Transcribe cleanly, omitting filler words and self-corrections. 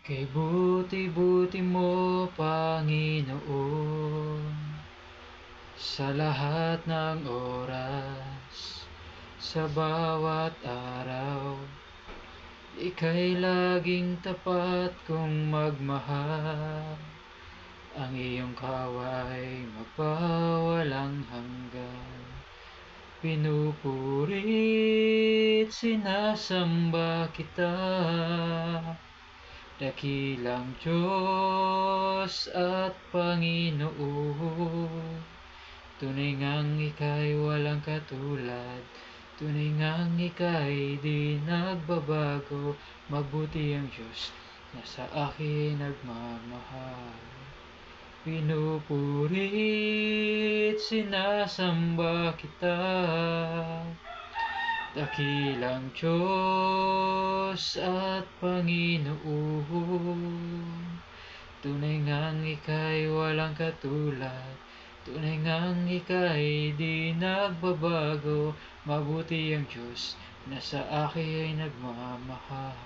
Kay buti-buti mo, Panginoon, sa lahat ng oras, sa bawat araw. Ika'y laging tapat kong magmahal, ang iyong kaway magpawalang hanggan. Pinupurit, sinasamba kita, dakilang Diyos at Panginoon. Tunay ngang ika'y walang katulad, tunay ngang ika'y di nagbabago. Mabuti ang Diyos na sa akin nagmamahal. Pinupurit, sinasamba kita, dakilang Diyos at Panginoon. Tunay ngang ika'y walang katulad, tunay ngang ika'y di nagbabago. Mabuti ang Diyos na sa akin ay nagmamahal.